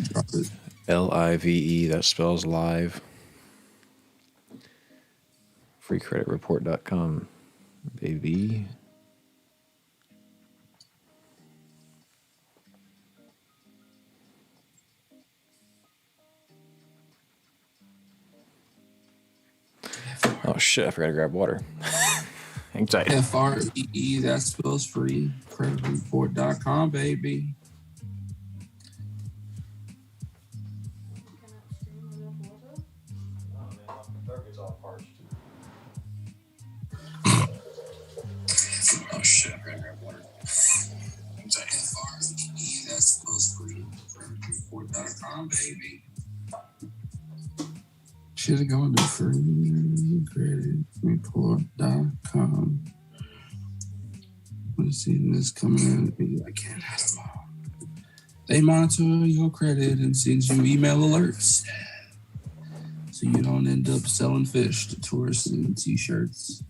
Drop it. LIVE, that spells live. Freecreditreport.com, baby. Oh shit, I forgot to grab water. Hang tight. FREE, that spells free. Creditreport.com, baby. Oh shit, I forgot to grab water. Hang tight. FREE, that spells free. Creditreport.com, baby. Should have gone to freecreditreport.com. Let's see this coming in. I can't have them all. They monitor your credit and send you email alerts, so you don't end up selling fish to tourists and t-shirts.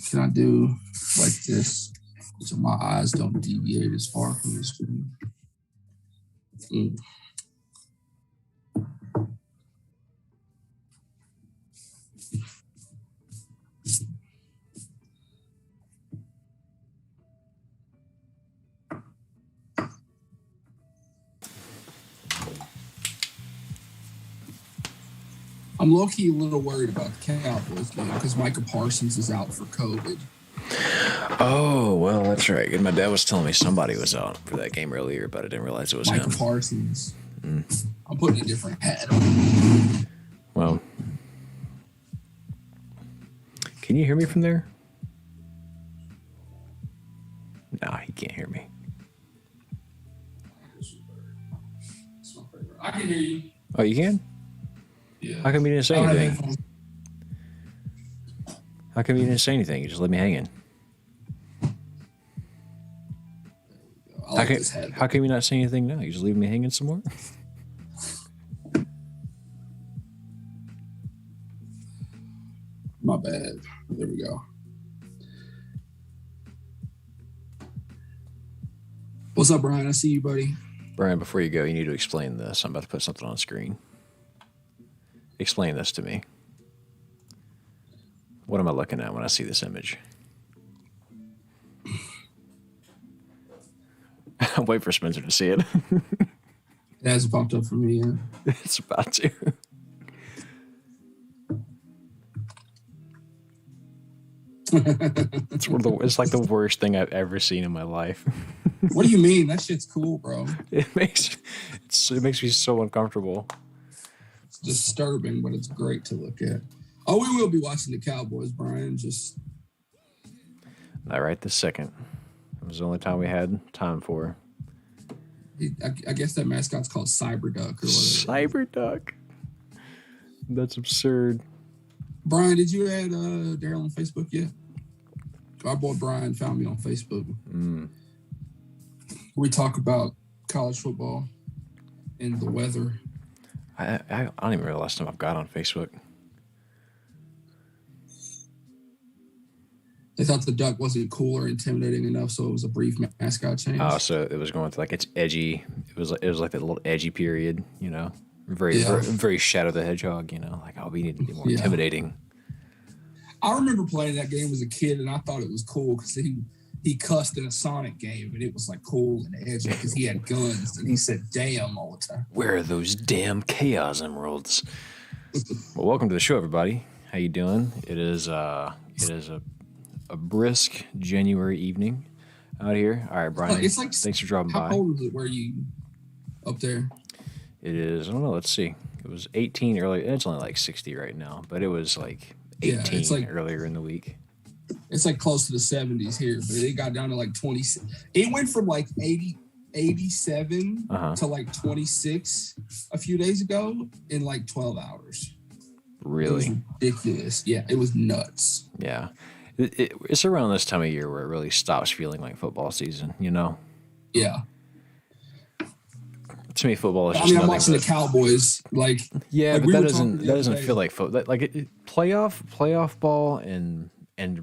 Can I do like this so my eyes don't deviate as far from the screen? I'm low-key a little worried about the Cowboys game because Micah Parsons is out for COVID. Oh, well, that's right. My dad was telling me somebody was out for that game earlier, but I didn't realize it was Micah him. Parsons. I'm putting a different hat on. Well, can you hear me from there? No, he can't hear me. I can hear you. Oh, you can? Yeah. How come you didn't say anything? How come you didn't say anything? You just let me hang in. How come you not saying anything now? You just leave me hanging some more? My bad. There we go. What's up, Brian? I see you, buddy. Brian, before you go, you need to explain this. I'm about to put something on the screen. Explain this to me. What am I looking at when I see this image? I'm waiting for Spencer to see it. It hasn't popped up for me yet. It's about to. It's like the worst thing I've ever seen in my life. What do you mean? That shit's cool, bro. It makes me so uncomfortable. It's disturbing, but it's great to look at. Oh, we will be watching the Cowboys, Brian. Just not right this second. It was the only time we had time for. I guess that mascot's called Cyberduck or Cyberduck. whatever. That's absurd. Brian, did you add Daryl on Facebook yet? Our boy Brian found me on Facebook. We talk about college football and the weather. I don't even remember the last time I've got on Facebook. They thought the duck wasn't cool or intimidating enough, so it was a brief mascot change. Oh, so it was going through like its edgy. It was like that little edgy period, you know, very Shadow the Hedgehog, you know, like we need to be more intimidating. I remember playing that game as a kid, and I thought it was cool because he cussed in a Sonic game, and it was like cool and edgy because he had guns and he said "damn" all the time. Where are those damn Chaos Emeralds? Well, welcome to the show, everybody. How you doing? It is a brisk January evening out here. All right, Brian. It's like thanks for dropping by. How cold is it where you up there? It is. I don't know. Let's see. It was 18 earlier. It's only like 60 right now, but it was like 18 earlier in the week. It's like close to the 70s here, but it got down to like 20. It went from like 87 to like 26 a few days ago in like 12 hours. Really? It was ridiculous. Yeah, it was nuts. Yeah. It's around this time of year where it really stops feeling like football season, you know? Yeah. To me, football is just I'm watching the Cowboys. But that doesn't feel like football. Like playoff ball and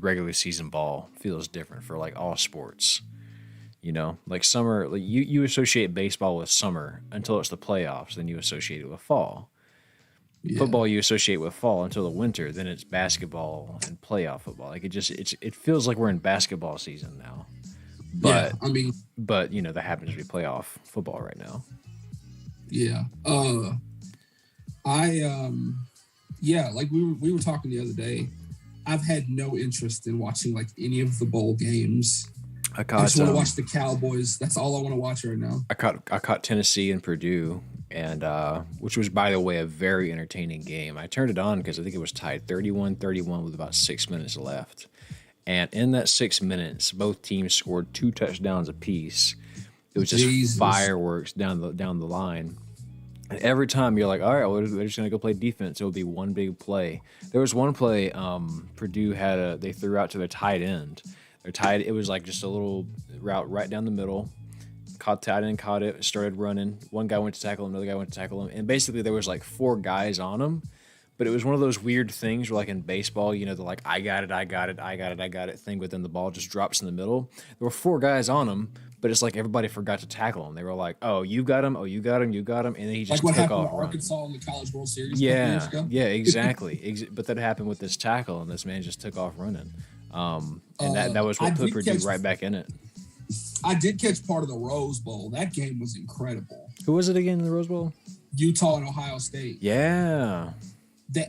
regular season ball feels different for like all sports. You know, like summer, like you associate baseball with summer until it's the playoffs, then you associate it with fall. Yeah. Football you associate with fall until the winter, then it's basketball and playoff football. Like it feels like we're in basketball season now. But yeah, I mean, but you know, that happens to be playoff football right now. Yeah. Like we were talking the other day. I've had no interest in watching like any of the bowl games. I just want to watch the Cowboys. That's all I want to watch right now. I caught Tennessee and Purdue, and which was, by the way, a very entertaining game. I turned it on because I think it was tied 31-31 with about 6 minutes left. And in that 6 minutes, both teams scored 2 touchdowns apiece. It was just fireworks down the line. And every time you're like, all right, we're just going to go play defense. It would be one big play. There was one play Purdue they threw out to their tight end. It was like just a little route right down the middle. Caught tight end, caught it, started running. One guy went to tackle him, another guy went to tackle him. And basically there was like 4 guys on him. But it was one of those weird things where, like in baseball, you know, the like, I got it thing, but then the ball just drops in the middle. There were 4 guys on him, but it's like everybody forgot to tackle him. They were like, oh, you got him, and then he just like took off running. Arkansas in the College World Series. Yeah, exactly. But that happened with this tackle, and this man just took off running. And that was what put Purdue right back in it. I did catch part of the Rose Bowl. That game was incredible. Who was it again in the Rose Bowl? Utah and Ohio State. Yeah.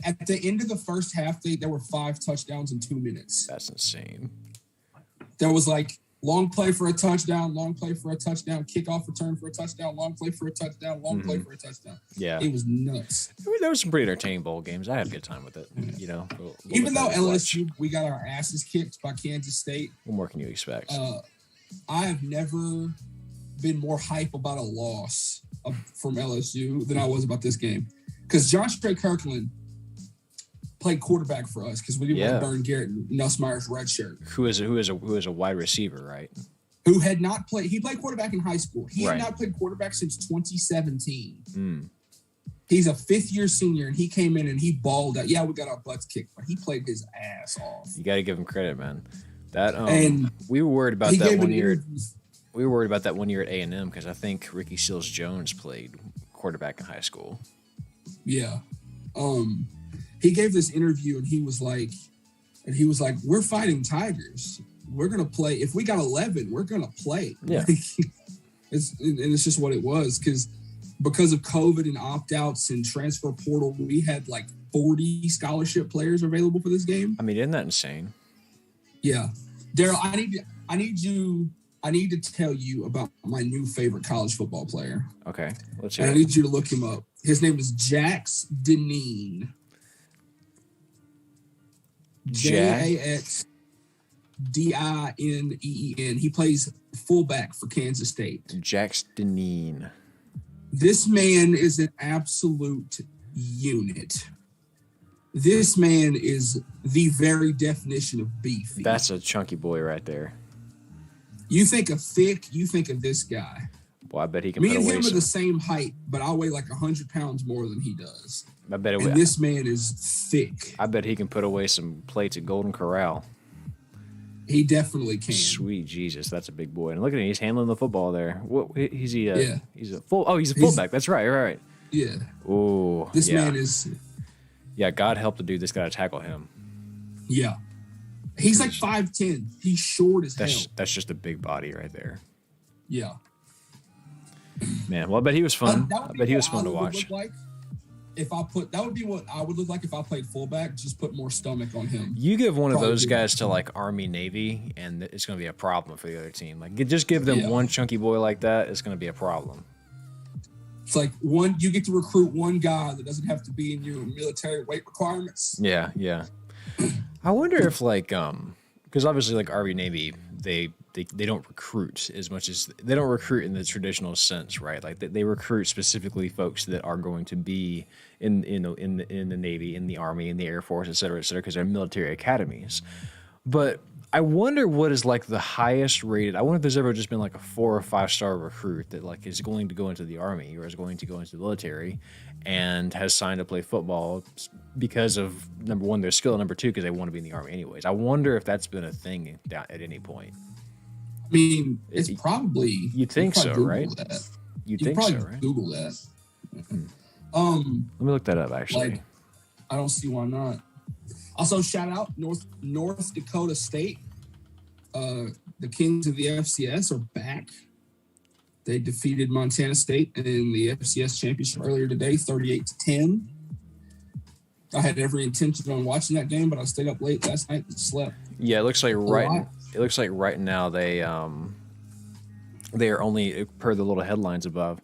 At the end of the first half, there were 5 touchdowns in 2 minutes. That's insane. There was like long play for a touchdown, kickoff return for a touchdown, long play for a touchdown, play for a touchdown. Yeah. It was nuts. There was some pretty entertaining bowl games. I had a good time with it. You know, even though LSU, we got our asses kicked by Kansas State. What more can you expect? I have never been more hype about a loss from LSU than I was about this game. Because Josh Kirkland played quarterback for us because we didn't want to burn Garrett Nussmeier's red shirt. Who is a wide receiver, right? Who had not played. He played quarterback in high school. He had not played quarterback since 2017. He's a 5th-year senior, and he came in and he balled out. Yeah, we got our butts kicked, but he played his ass off. You got to give him credit, man. And we were worried about that one year. We were worried about that 1 year at A&M because I think Ricky Seals-Jones played quarterback in high school. Yeah. He gave this interview and he was like, we're fighting Tigers. We're going to play. If we got 11, we're going to play. Yeah. It's just what it was. Because of COVID and opt-outs and transfer portal, we had like 40 scholarship players available for this game. I mean, isn't that insane? Yeah. Daryl, I need to tell you about my new favorite college football player. Okay. Let's hear it. I need you to look him up. His name is Jax Deneen. JAXDINEEN. He plays fullback for Kansas State. Jax Deneen. This man is an absolute unit. This man is the very definition of beefy. That's a chunky boy right there. You think of thick, you think of this guy. Well, I bet he can. Me and him are the same height, but I weigh like 100 pounds more than he does. I bet this man is thick. I bet he can put away some plates at Golden Corral. He definitely can. Sweet Jesus, that's a big boy. And look at him, he's handling the football there. What he's a fullback. That's right. Right. Yeah. Oh, this man is. Yeah, God help the dude that's got to tackle him. Yeah. He's like 5'10". He's short as hell. That's just a big body right there. Yeah. Man, well, I bet he was fun. I bet he was fun to watch. That would be what I would look like if I played fullback. Just put more stomach on him. You give one of those guys to like Army, Navy, and it's going to be a problem for the other team. Like, just give them one chunky boy like that. It's going to be a problem. It's like you get to recruit one guy that doesn't have to be in your military weight requirements. Yeah. I wonder if because obviously like Army, Navy, they don't recruit as much as they don't recruit in the traditional sense, right? Like they recruit specifically folks that are going to be in the Navy, in the Army, in the Air Force, et cetera, because they're military academies. But I wonder what is like the highest rated. I wonder if there's ever just been like a 4 or 5 star recruit that like is going to go into the Army or is going to go into the military and has signed to play football because of number one, their skill, and number two, because they want to be in the Army anyways. I wonder if that's been a thing at any point. I mean, it's probably you'd think so, Google right? That. You'd think so, right? Google that. Let me look that up. Actually, like, I don't see why not. Also, shout out North Dakota State. The Kings of the FCS are back. They defeated Montana State in the FCS championship earlier today, 38-10. I had every intention on watching that game, but I stayed up late last night and slept. Yeah, it looks like right now they are only, per the little headlines above,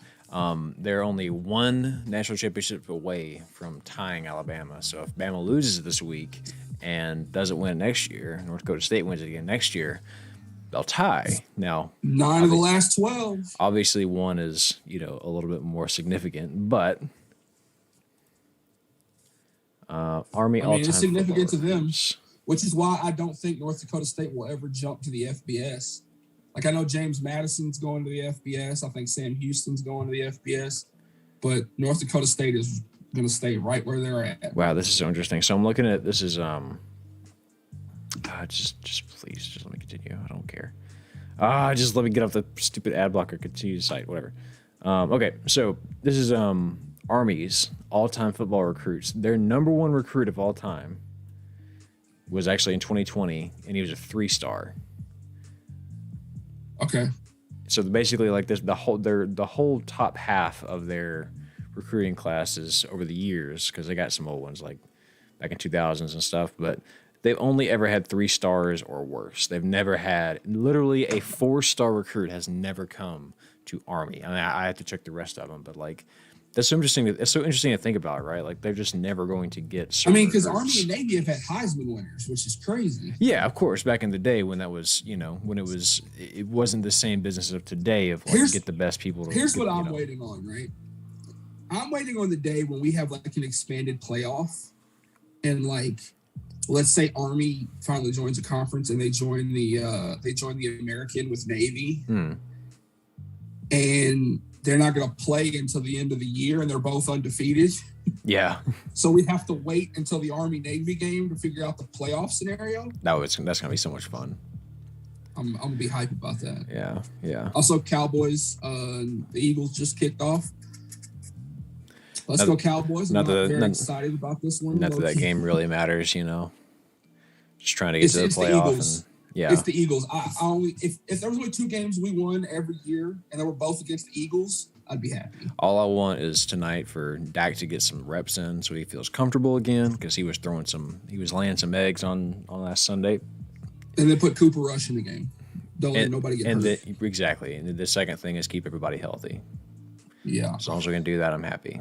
they're only one national championship away from tying Alabama. So if Bama loses this week and doesn't win next year, North Dakota State wins it again next year, they'll tie. Now, 9 of the last 12. Obviously, one is a little bit more significant, but Army all-time. It's significant to them, which is why I don't think North Dakota State will ever jump to the FBS. Like, I know James Madison's going to the FBS. I think Sam Houston's going to the FBS. But North Dakota State is going to stay right where they're at. Wow, this is so interesting. So I'm looking at this is just please just let me continue. I don't care. Just let me get off the stupid ad blocker. Continue the site, whatever. Okay, so this is Army's all-time football recruits. Their number one recruit of all time was actually in 2020, and he was a 3-star. Okay. So basically, like this, the whole top half of their recruiting classes over the years, because they got some old ones like back in 2000s and stuff, but they've only ever had 3 stars or worse. They've never had, literally a 4-star recruit has never come to Army. I mean, I have to check the rest of them, but like, that's so interesting. It's so interesting to think about, right? Like, they're just never going to get. Because Army and Navy have had Heisman winners, which is crazy. Yeah, of course. Back in the day when that was, when it wasn't the same business of today of like get the best people. Here's what I'm waiting on, right? I'm waiting on the day when we have like an expanded playoff, and like, let's say Army finally joins a conference and they join the American with Navy, and they're not going to play until the end of the year, and they're both undefeated. Yeah. So we have to wait until the Army-Navy game to figure out the playoff scenario. That's going to be so much fun. I'm going to be hyped about that. Yeah, yeah. Also, Cowboys, the Eagles just kicked off. Let's go Cowboys. I'm very excited about this one. Not that game really matters, Just trying to get to the playoff. Yeah, it's the Eagles. I only if there was only 2 games we won every year and they were both against the Eagles, I'd be happy. All I want is tonight for Dak to get some reps in so he feels comfortable again, because he was laying some eggs on last Sunday. And then put Cooper Rush in the game. Don't let nobody get hurt. Exactly. And the second thing is keep everybody healthy. Yeah. As long as we can do that, I'm happy.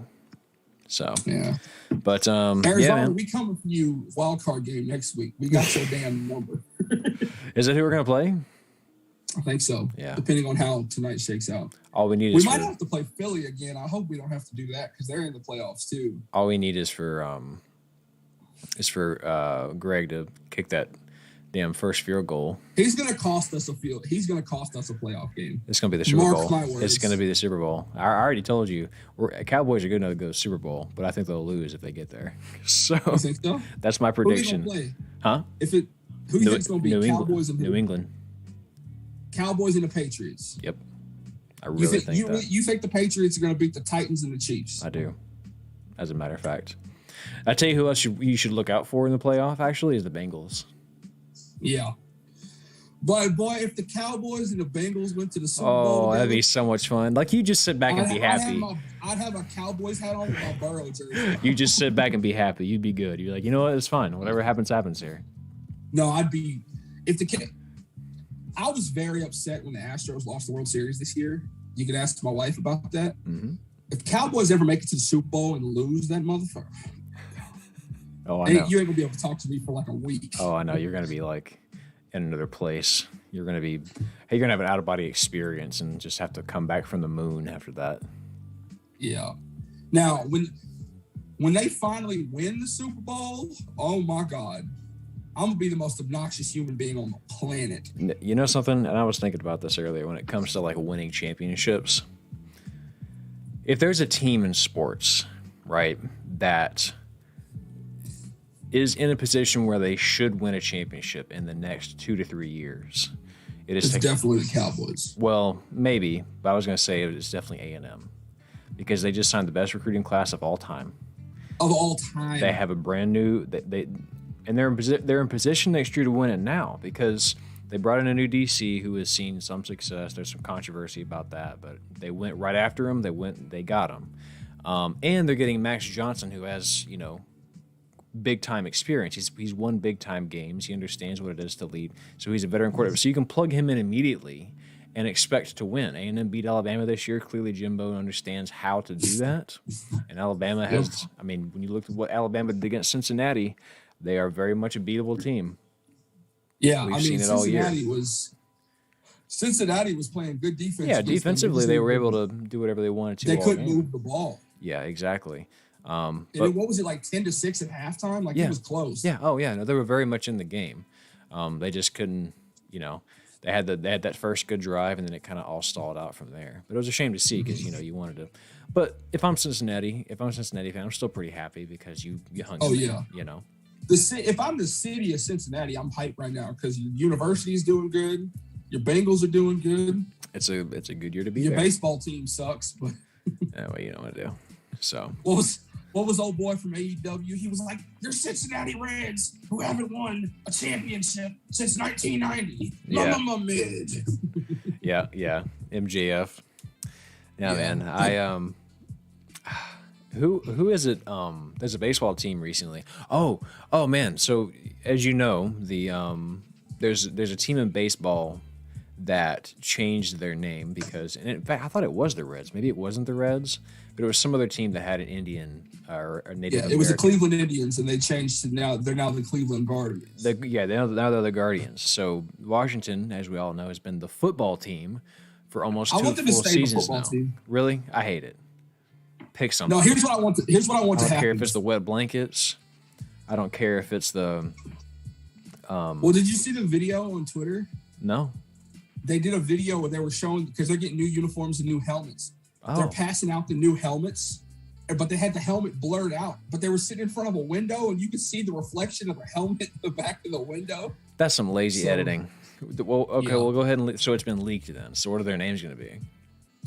So yeah. But Arizona, we coming for you wild card game next week. We got your damn number. Is that who we're gonna play? I think so. Yeah. Depending on how tonight shakes out. All we need we might have to play Philly again. I hope we don't have to do that because they're in the playoffs too. All we need is for Greg to kick that damn first field goal. He's gonna cost us a playoff game. It's gonna be the Super Bowl. My words. It's gonna be the Super Bowl. I already told you, Cowboys are good enough to go to Super Bowl, but I think they'll lose if they get there. So you think so? That's my prediction. Who are they gonna play? Huh? Who do you think it's gonna be? Cowboys and New England. Cowboys and the Patriots. Yep. I really think that. You think the Patriots are gonna beat the Titans and the Chiefs? I do. As a matter of fact. I tell you who else you should look out for in the playoff, actually, is the Bengals. Yeah. But boy, if the Cowboys and the Bengals went to the Super Bowl, that'd be so much fun. Like, you just sit back and be happy. I'd have a Cowboys hat on with my Burrow jersey. You just sit back and be happy. You'd be good. You're like, you know what? It's fine. Whatever happens, happens here. No, I was very upset when the Astros lost the World Series this year. You can ask my wife about that. Mm-hmm. If Cowboys ever make it to the Super Bowl and lose that motherfucker, I know. You ain't gonna be able to talk to me for like a week. Oh, I know. You're gonna be like in another place. You're gonna have an out of body experience and just have to come back from the moon after that. Yeah. Now, when they finally win the Super Bowl, oh my God, I'm gonna be the most obnoxious human being on the planet. You know something? And I was thinking about this earlier. When it comes to like winning championships, if there's a team in sports, right, that is in a position where they should win a championship in the next 2 to 3 years, It is It's definitely the Cowboys. well, maybe, but I was going to say it's definitely A&M because they just signed the best recruiting class of all time. Of all time. They have a brand new and they're in position next year to win it now because they brought in a new DC who has seen some success. There's some controversy about that, but they went right after him. They got him, and they're getting Max Johnson, who has big time experience. He's won big time games. He understands what it is to lead. So he's a veteran quarterback. So you can plug him in immediately and expect to win. A&M beat Alabama this year. Clearly, Jimbo understands how to do that. And Alabama has. I mean, when you look at what Alabama did against Cincinnati, they are very much a beatable team. Yeah, We've seen it all year. Cincinnati was playing good defense. Yeah, defensively they were able to do whatever they wanted to. They couldn't move the ball. Yeah, exactly. But what was it, like 10-6 at halftime? Like, it was close. Yeah. Oh yeah. No, they were very much in the game. They just couldn't. They had that first good drive, and then it kind of all stalled out from there. But it was a shame to see because you wanted to. But if I'm a Cincinnati fan, I'm still pretty happy because you hung. Oh yeah. If I'm the city of Cincinnati, I'm hyped right now because your university's doing good, your Bengals are doing good. It's a good year to be your there. baseball team sucks, but well, you know what to do. So what was old boy from AEW? He was like, "You're Cincinnati Reds who haven't won a championship since 1990." Yeah. Mid. yeah. MJF. Yeah, man. Who is it? There's a baseball team recently. Oh man. So as you know, there's a team in baseball that changed their name because, and in fact, I thought it was the Reds. Maybe it wasn't the Reds, but it was some other team that had an Indian or a Native American. It was the Cleveland Indians, and they changed to now the Cleveland Guardians. Now they're the Guardians. So Washington, as we all know, has been the football team for almost 2 full seasons now. Team. Really, I hate it. Pick something. No, here's what I want to happen. I don't care if it's the wet blankets. I don't care if it's the. Well, did you see the video on Twitter? No. They did a video where they were showing because they're getting new uniforms and new helmets. Oh. They're passing out the new helmets, but they had the helmet blurred out. But they were sitting in front of a window, and you could see the reflection of the helmet in the back of the window. That's some lazy editing. Well, okay, we'll go ahead and so it's been leaked then. So what are their names going to be?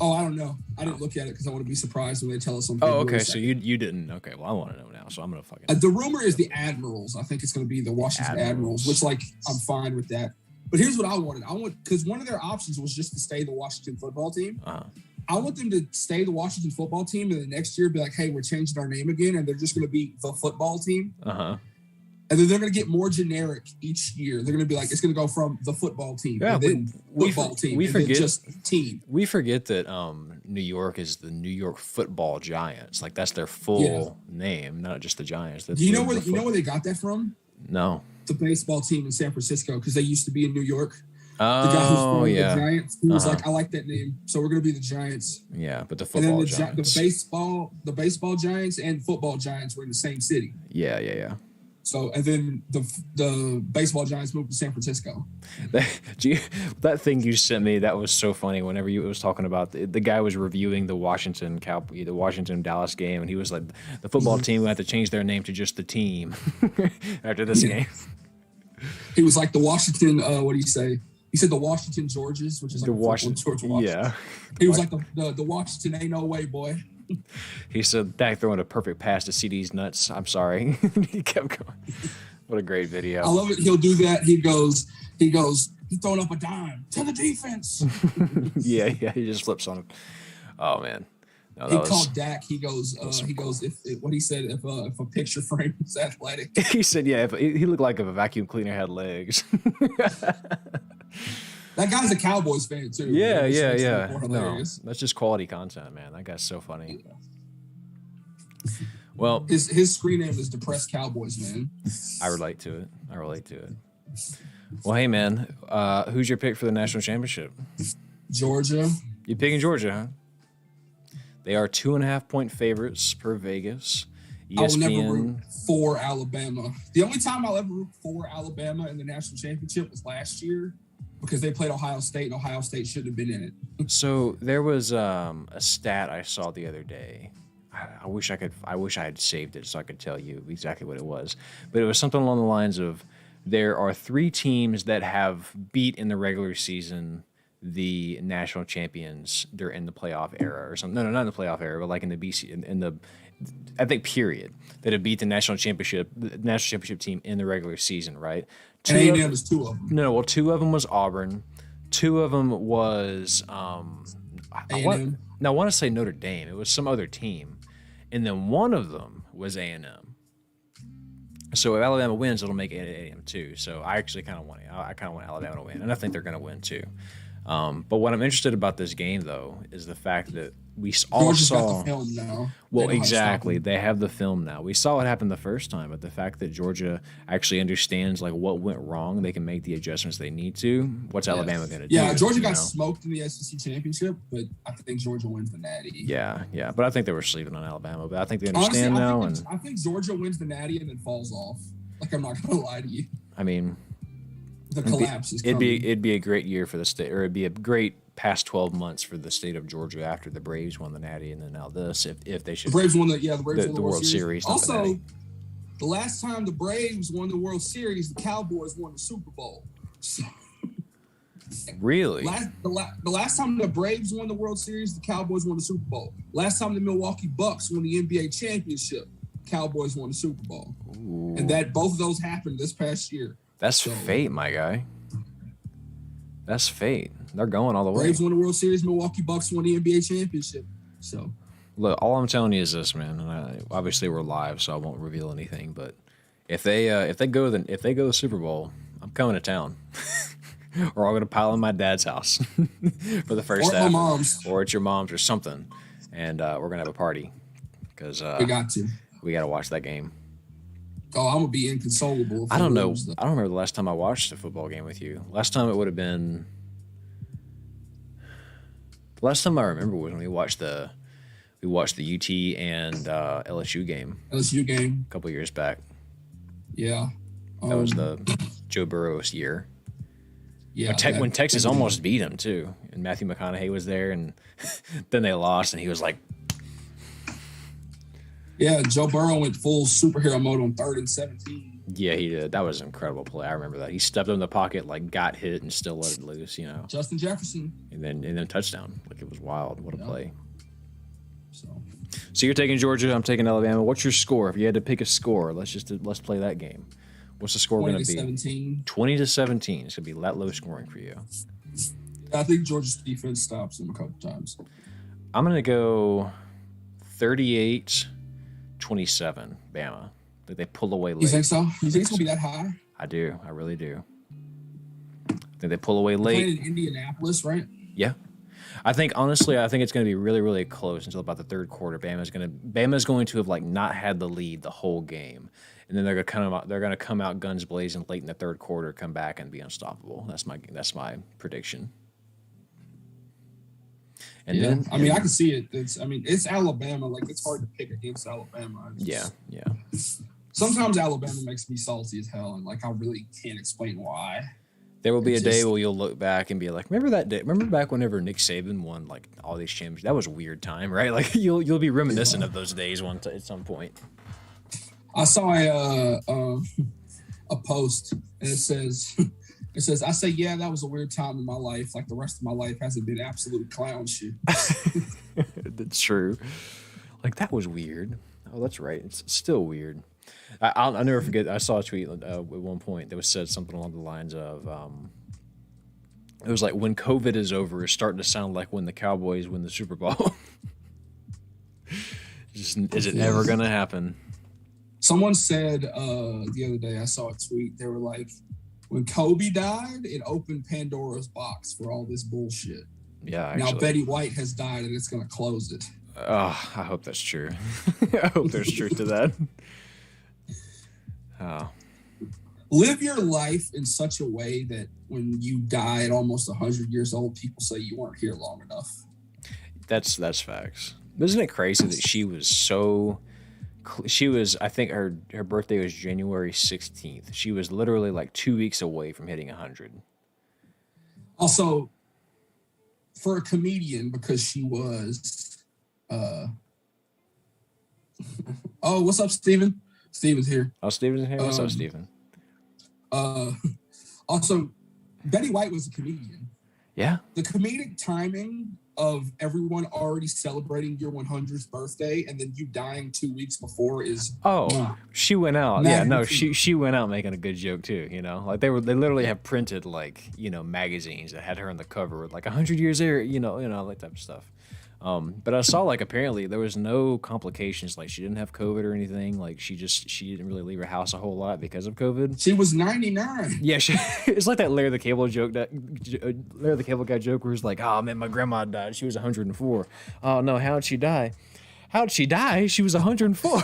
Oh, I don't know. I didn't look at it because I want to be surprised when they tell us something. Oh, okay. So you didn't. Okay. Well, I want to know now. So I'm going to fucking. The rumor is the Admirals. I think it's going to be the Washington Admirals, which I'm fine with that. But here's what I wanted. Because one of their options was just to stay the Washington football team. Uh-huh. I want them to stay the Washington football team, and the next year be like, "Hey, we're changing our name again," and they're just going to be the football team. Uh-huh. And then they're going to get more generic each year. They're going to be like, it's going to go from the football team, and then football team, and then just team. We forget that New York is the New York Football Giants. Like that's their full name, not just the Giants. Do you know where they got that from? No. The baseball team in San Francisco, because they used to be in New York. Oh, the guy who's from the Giants, he was like, I like that name, so we're going to be the Giants. Yeah, but the football Giants. The baseball Giants and football Giants were in the same city. Yeah. So, and then the baseball Giants moved to San Francisco. That thing you sent me, that was so funny. Whenever you was talking about the guy was reviewing the Washington Dallas game, and he was like, the football team will have to change their name to just the team after this game. He was like the Washington. What do you say? He said the Washington Georges, which is like the Washington George Washington. Yeah. He was like the Washington ain't no way, boy. He said Dak throwing a perfect pass to CD's nuts. I'm sorry. He kept going. What a great video. I love it. He'll do that. He goes, he's throwing up a dime to the defense. yeah. He just flips on him. Oh man. No, he called Dak. He goes, if what he said, if a picture frame is athletic. He said, yeah, if he looked like if a vacuum cleaner had legs. That guy's a Cowboys fan too. Yeah. No, that's just quality content, man. That guy's so funny. Yeah. Well, his screen name is Depressed Cowboys, man. I relate to it. Well, hey, man, who's your pick for the national championship? Georgia. You picking Georgia, huh? They are 2.5-point favorites per Vegas. ESPN. I will never root for Alabama. The only time I'll ever root for Alabama in the national championship was last year, because they played Ohio State, and Ohio State shouldn't have been in it. So there was a stat I saw the other day. I wish I had saved it so I could tell you exactly what it was. But it was something along the lines of there are 3 teams that have beat in the regular season the national champions. They're in the playoff era or something. No, not in the playoff era, but like in the BC in the I think period that have beat the national championship team in the regular season, right? A&M is 2 of them. No, well, 2 of them was Auburn. 2 of them was I want to say Notre Dame. It was some other team, and then 1 of them was A&M. So if Alabama wins, it'll make A&M too. So I actually kind of want Alabama to win, and I think they're going to win too. But what I'm interested about this game, though, is the fact that we all saw. Got the film now. Well, exactly. They have the film now. We saw what happened the first time, but the fact that Georgia actually understands like what went wrong, they can make the adjustments they need to. What's Alabama going to do? Yeah, Georgia got smoked in the SEC championship, but I think Georgia wins the Natty. Yeah, but I think they were sleeping on Alabama, but I think they understand now. I think Georgia wins the Natty and then falls off. Like, I'm not going to lie to you. I mean, the collapse is coming. It'd be a great year for the state, or it'd be a great past 12 months for the state of Georgia after the Braves won the Natty, and then now this, if they should. The Braves won the World Series. Also, the last time the Braves won the World Series, the Cowboys won the Super Bowl. So, really? The last time the Braves won the World Series, the Cowboys won the Super Bowl. Last time the Milwaukee Bucks won the NBA championship, Cowboys won the Super Bowl. Ooh. And that both of those happened this past year. That's fate, my guy. That's fate. They're going all the way. Braves won the World Series. Milwaukee Bucks won the NBA championship. So, look, all I'm telling you is this, man. And obviously, we're live, so I won't reveal anything. But if they go to the Super Bowl, I'm coming to town. Or I'm gonna pile in my dad's house for the first half, or mom's, or at your mom's, or something, and we're gonna have a party because we got to watch that game. Oh, I'm gonna be inconsolable. I don't know. I don't remember the last time I watched a football game with you. Last time it would have been. The last time I remember was when we watched the UT and LSU game. A couple years back. Yeah, that was the Joe Burrow's year. Yeah, when Texas almost beat him too, and Matthew McConaughey was there, and then they lost, and he was like. Yeah, Joe Burrow went full superhero mode on 3rd and 17. Yeah, he did. That was an incredible play. I remember that. He stepped in the pocket, like got hit, and still let it loose. You know, Justin Jefferson, and then touchdown. Like it was wild. What a play. So you're taking Georgia. I'm taking Alabama. What's your score? If you had to pick a score, let's play that game. What's the score going to be? 17. 20-17. It's going to be that low scoring for you. I think Georgia's defense stops them a couple times. I'm going to go 38-27, Bama. That they pull away late. You think so? You think it's going to be that high? I do. I really do. I think they pull away late. Playing in Indianapolis, right? Yeah. I think honestly, it's going to be really, really close until about the third quarter. Bama's going to have like not had the lead the whole game. And then they're going to come out guns blazing late in the third quarter, come back and be unstoppable. That's my prediction. And then I can see it. It's Alabama. Like it's hard to pick against Alabama. Yeah. Sometimes Alabama makes me salty as hell, and like I really can't explain why. There will be a day where you'll look back and be like, remember that day? Remember back whenever Nick Saban won like all these championships? That was a weird time, right? Like you'll be reminiscent of those days at some point. I saw a post and it says, I say, yeah, that was a weird time in my life. Like the rest of my life hasn't been absolute clown shit. That's true. Like that was weird. Oh, that's right. It's still weird. I'll never forget. I saw a tweet at one point that was said something along the lines of, it was like when COVID is over, it's starting to sound like when the Cowboys win the Super Bowl. Is it ever going to happen? Someone said the other day, I saw a tweet. They were like, when Kobe died, it opened Pandora's box for all this bullshit. Yeah, actually. Now Betty White has died, and it's going to close it. Oh, I hope that's true. I hope there's truth to that. Oh. Live your life in such a way that when you die at almost 100 years old, people say you weren't here long enough. That's facts. Isn't it crazy that she was, I think her birthday was January 16th. She was literally like 2 weeks away from hitting 100. Also, for a comedian, because she was, oh, what's up, Steven? Steven's here. Oh, Steven's here? What's up, Steven? Also, Betty White was a comedian. Yeah. The comedic timing of everyone already celebrating your 100th birthday and then you dying 2 weeks before is she went out. Yeah, no, she went out making a good joke too, you know. Like they literally have printed like, you know, magazines that had her on the cover with like 100 years there, you know, that type of stuff. But I saw like apparently there was no complications, like she didn't have COVID or anything. Like she didn't really leave her house a whole lot because of COVID. She was 99. Yeah, it's like that Larry the Cable joke, that Larry the Cable Guy joke where he's like, "Oh man, my grandma died. She was 104. Oh no, how'd she die? How'd she die? She was 104."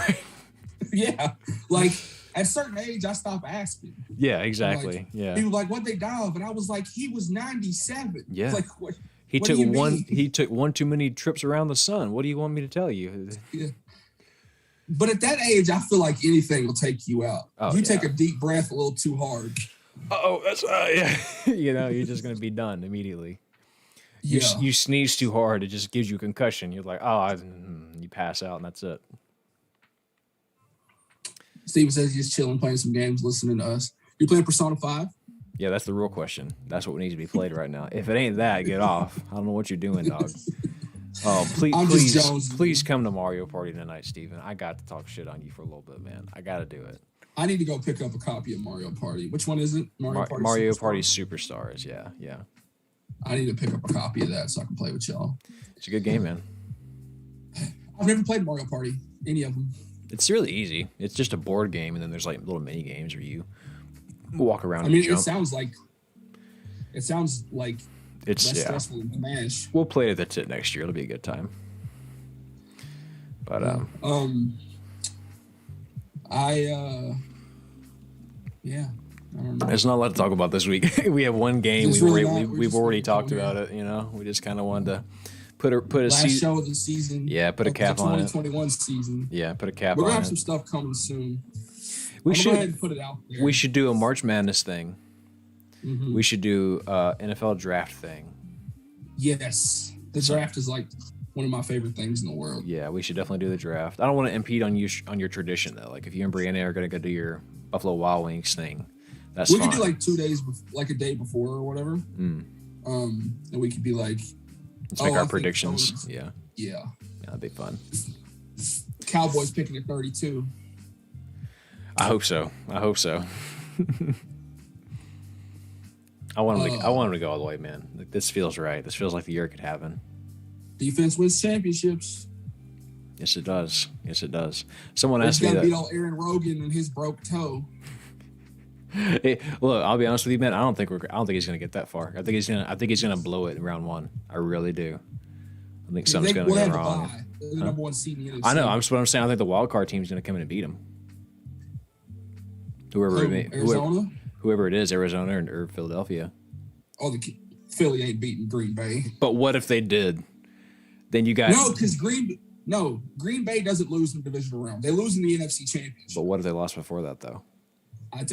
Yeah, like at a certain age, I stopped asking. Yeah, exactly. Like, yeah, he was like, "What'd they die of?" And I was like, "He was 97." Yeah, like what? He took one too many trips around the sun. What do you want me to tell you? Yeah. But at that age, I feel like anything will take you out. You take a deep breath a little too hard. Oh, that's yeah. You know, you're just gonna be done immediately. Yeah. You sneeze too hard, it just gives you a concussion. You're like, you pass out, and that's it. Steven says he's chilling, playing some games, listening to us. You playing Persona 5? Yeah, that's the real question. That's what needs to be played right now. If it ain't that, get off. I don't know what you're doing, dog. Oh, please come to Mario Party tonight, Steven. I got to talk shit on you for a little bit, man. I got to do it. I need to go pick up a copy of Mario Party. Which one is it? Mario Party Superstars, yeah. I need to pick up a copy of that so I can play with y'all. It's a good game, man. I've never played Mario Party, any of them. It's really easy. It's just a board game, and then there's like little mini games where you walk around. I mean, it sounds like it's less stressful than MASH. We'll play it at the tit next year. It'll be a good time. But I don't know. There's not a lot to talk about this week. We have one game. We've already talked about it. You know, we just kind of wanted to put a last show of the season. Yeah, put a cap on it. 2021 season. Yeah, put a cap on it. We're gonna have some stuff coming soon. We should go ahead and put it out there. We should do a March Madness thing. Mm-hmm. We should do NFL draft thing. Yes, the draft is like one of my favorite things in the world. Yeah, we should definitely do the draft. I don't want to impede on your tradition though. Like if you and Brianna are gonna go do your Buffalo Wild Wings thing, that's fine. We could do like 2 days, like a day before or whatever. And we could be like, let's make our predictions. Yeah, that'd be fun. Cowboys picking at 32. I hope so. I want him to go all the way, man. Like, this feels right. This feels like the year it could happen. Defense wins championships. Yes, it does. Someone asked me that. Beat all Aaron Rogan and his broke toe. Hey, look, I'll be honest with you, man. I don't think he's gonna get that far. I think he's gonna blow it in round one. I really do. I think something's gonna go wrong. The number one seed in the NFC. I know. That's what I'm saying. I think the wild card team's gonna come in and beat him. Whoever it is, Arizona or Philadelphia. Oh, Philly ain't beating Green Bay. But what if they did? Then you guys because Green Bay doesn't lose in the divisional round. They lose in the NFC Championship. But what if they lost before that though?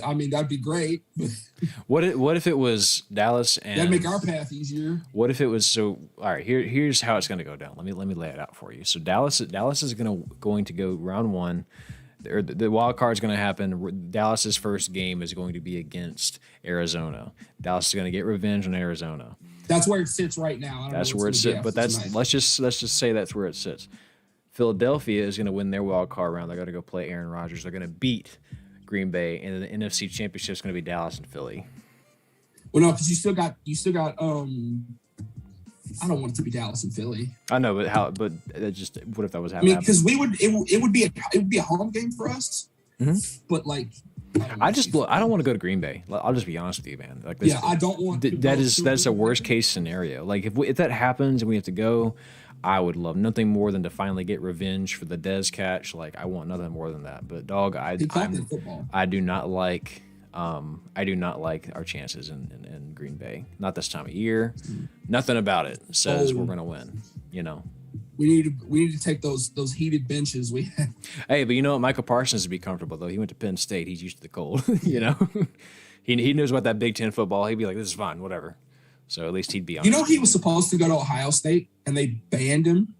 I mean, that'd be great. What if it was Dallas and that'd make our path easier. What if it was all right? Here's how it's going to go down. Let me lay it out for you. So Dallas is going to go round one. The wild card is going to happen. Dallas's first game is going to be against Arizona. Dallas is going to get revenge on Arizona. That's where it sits right now. That's where it sits. But let's just say that's where it sits. Philadelphia is going to win their wild card round. They're going to go play Aaron Rodgers. They're going to beat Green Bay, and the NFC Championship is going to be Dallas and Philly. Well, no, because you still got. I don't want it to be Dallas and Philly. I know, but how? But just what if that was happening? Because it would be a home game for us. Mm-hmm. But like, I don't want to go to Green Bay. I'll just be honest with you, man. Like, I don't want. That's a worst case scenario. Like if that happens and we have to go, I would love nothing more than to finally get revenge for the Dez catch. Like I want nothing more than that. But dog, I do not like our chances in Green Bay. Not this time of year. Nothing about it says we're gonna win. You know. We need to take those heated benches we had. Hey, but you know what? Michael Parsons would be comfortable though. He went to Penn State. He's used to the cold. You know, he knows about that Big Ten football. He'd be like, this is fine, whatever. So at least he'd be on. You know, he was supposed to go to Ohio State and they banned him.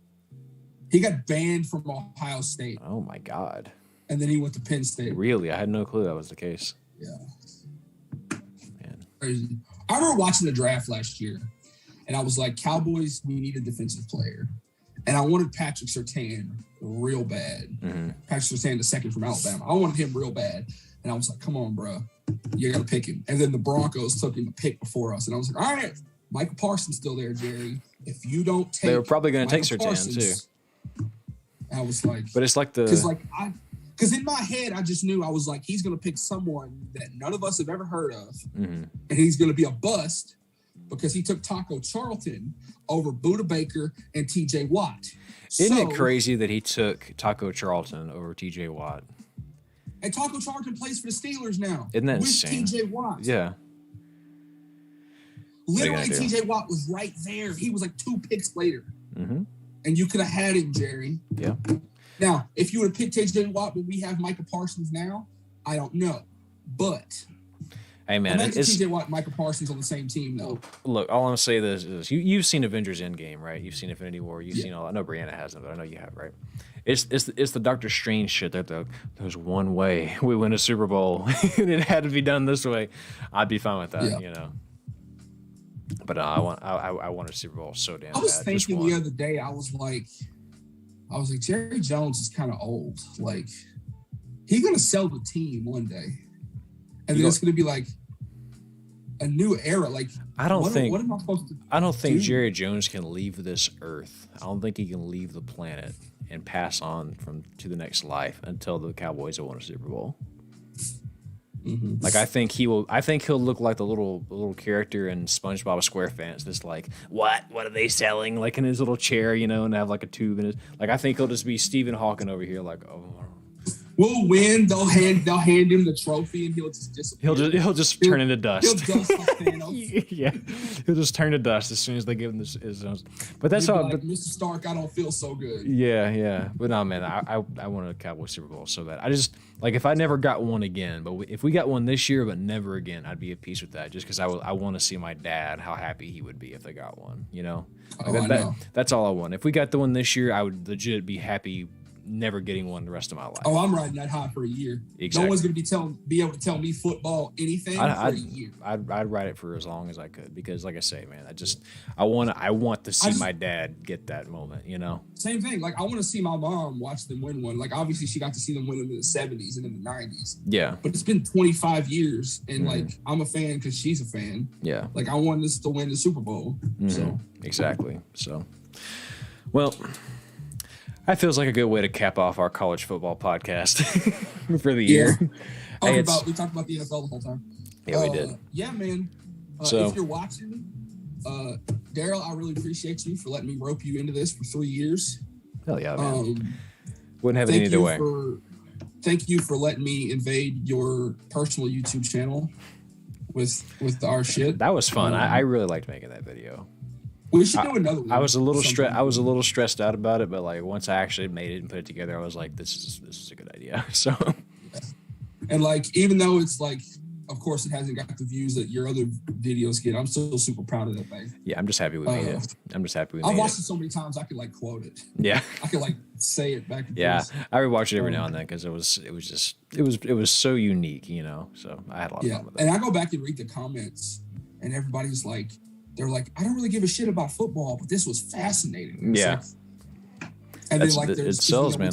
He got banned from Ohio State. Oh my God. And then he went to Penn State. Really? I had no clue that was the case. Yeah. crazy. I remember watching the draft last year, and I was like, Cowboys, we need a defensive player. And I wanted Patrick Surtain real bad. Mm-hmm. Patrick Surtain, the second from Alabama. I wanted him real bad. And I was like, come on, bro. You got to pick him. And then the Broncos took him to pick before us. And I was like, all right, Michael Parsons still there, Jerry. If you don't take, they were probably going to take Surtain Parsons, too. I was like, but it's like because in my head, I just knew I was like, he's going to pick someone that none of us have ever heard of. Mm-hmm. And he's going to be a bust because he took Taco Charlton over Buda Baker and TJ Watt. Isn't it crazy that he took Taco Charlton over TJ Watt? And Taco Charlton plays for the Steelers now. Isn't that with insane? TJ Watt. Yeah. Literally, TJ Watt was right there. He was like 2 picks later. Mm-hmm. And you could have had him, Jerry. Yeah. Now, if you would have picked TJ Watt, but we have Michael Parsons now, I don't know. But hey, man, imagine TJ Watt and Michael Parsons on the same team, though. Look, all I'm going to say is you've seen Avengers Endgame, right? You've seen Infinity War. You've seen all that. I know Brianna hasn't, but I know you have, right? It's the Doctor Strange shit that there's one way we win a Super Bowl, and it had to be done this way. I'd be fine with that, you know. But I want a Super Bowl so damn bad. I was thinking the other day, I was like, Jerry Jones is kind of old. Like, he's gonna sell the team one day, and then it's gonna be like a new era. Like, I don't think. What am I supposed to? I don't think do? Jerry Jones can leave this earth. I don't think he can leave the planet and pass on to the next life until the Cowboys have won a Super Bowl. Mm-hmm. Like, I think he'll look like the little character in SpongeBob SquarePants. That's like, what are they selling? Like in his little chair, you know, and have like a tube in it. Like, I think he'll just be Stephen Hawking over here. Like, oh, we'll win. They'll hand him the trophy, and he'll just disappear. He'll just turn into dust. He'll dust like Thanos. Yeah, he'll just turn to dust as soon as they give him his. But that's all. Like, Mr. Stark, I don't feel so good. Yeah. But no, man, I want a Cowboys Super Bowl so bad. I just like if I never got one again, but if we got one this year, but never again, I'd be at peace with that. Just because I want to see my dad, how happy he would be if they got one. You know, that's all I want. If we got the one this year, I would legit be happy. Never getting one the rest of my life. Oh, I'm riding that high for a year. Exactly. No one's going to be able to tell me football anything for a year. I'd ride it for as long as I could because, like I say, man, I want to see my dad get that moment. You know. Same thing. Like I want to see my mom watch them win one. Like obviously she got to see them win them in the 70s and in the 90s. Yeah. But it's been 25 years, and like I'm a fan because she's a fan. Yeah. Like I want us to win the Super Bowl. Mm-hmm. So exactly. So, well. That feels like a good way to cap off our college football podcast for the year. We talked about the NFL the whole time. Yeah, we did. Yeah, man. If you're watching, Daryl, I really appreciate you for letting me rope you into this for 3 years. Hell yeah, man. Wouldn't have it any other way. Thank you for letting me invade your personal YouTube channel with our shit. That was fun. I really liked making that video. We should do another one. I was a little stressed out about it, but like once I actually made it and put it together, I was like, this is a good idea. So, and like even though it's like, of course, it hasn't got the views that your other videos get, I'm still super proud of that thing. Yeah, I'm just happy we made it. I've watched it so many times I could like quote it. Yeah, I could like say it back and forth. Yeah, I rewatch it every now and then because it was so unique, you know. So I had a lot of fun with it. And I go back and read the comments, and everybody's like. They're like, I don't really give a shit about football, but this was fascinating. Yeah. Like, and then like there's it sells, man.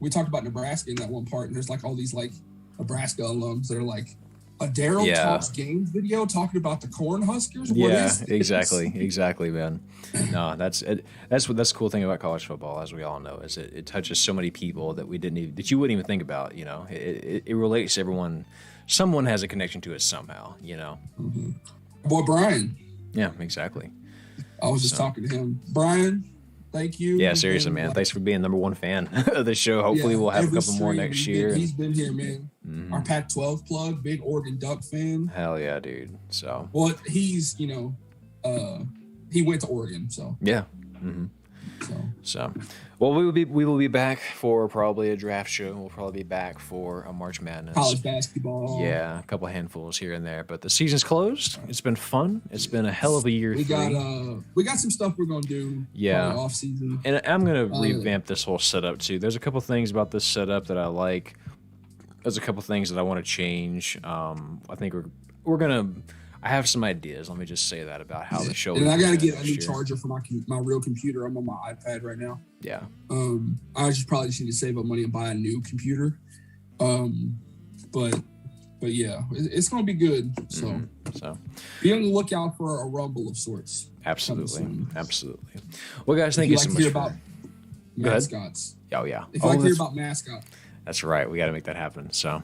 We talked about Nebraska in that one part, and there's like all these like Nebraska alums that are like a Daryl Talks Games video talking about the Cornhuskers. Exactly, man. No, that's the cool thing about college football, as we all know, is it touches so many people that you wouldn't even think about. You know, it relates to everyone. Someone has a connection to it somehow. You know. Mm-hmm. Boy, Brian. Yeah, exactly. I was just talking to him. Brian, thank you. Yeah, seriously, man. Thanks for being number one fan of the show. Hopefully we'll have a couple more next year. He's been here, man. Mm-hmm. Our Pac-12 plug, big Oregon Duck fan. Hell yeah, dude. So. Well, he's, he went to Oregon, so. Yeah. Mm-hmm. So, well, we will be back for probably a draft show. We'll probably be back for a March Madness. College basketball. Yeah, a couple handfuls here and there. But the season's closed. It's been fun. It's been a hell of a year. We got some stuff we're gonna do. Yeah, off season. And I'm gonna revamp this whole setup too. There's a couple things about this setup that I like. There's a couple things that I want to change. I think I have some ideas. Let me just say that about how the show. And I got to get a new charger for my real computer. I'm on my iPad right now. Yeah. I probably just need to save up money and buy a new computer. But yeah, it's going to be good. So be on the lookout for a rumble of sorts. Absolutely. Well, guys, thank you so much. About mascots. Oh yeah. If you like to hear about mascots. That's right. We got to make that happen. So,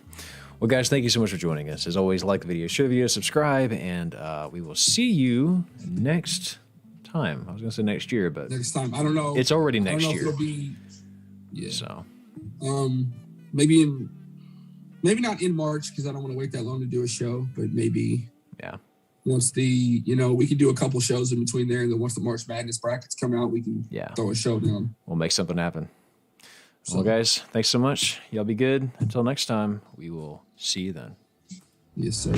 well, guys, thank you so much for joining us. As always, like the video, share the video, subscribe, and we will see you next time. I was going to say next year, but next time. I don't know. It's already next year. It'll be, yeah. So, maybe not in March because I don't want to wait that long to do a show, but maybe. Yeah. Once we can do a couple shows in between there, and then once the March Madness brackets come out, we can throw a show down. We'll make something happen. So, well, guys, thanks so much. Y'all be good. Until next time, we will see you then. Yes, sir.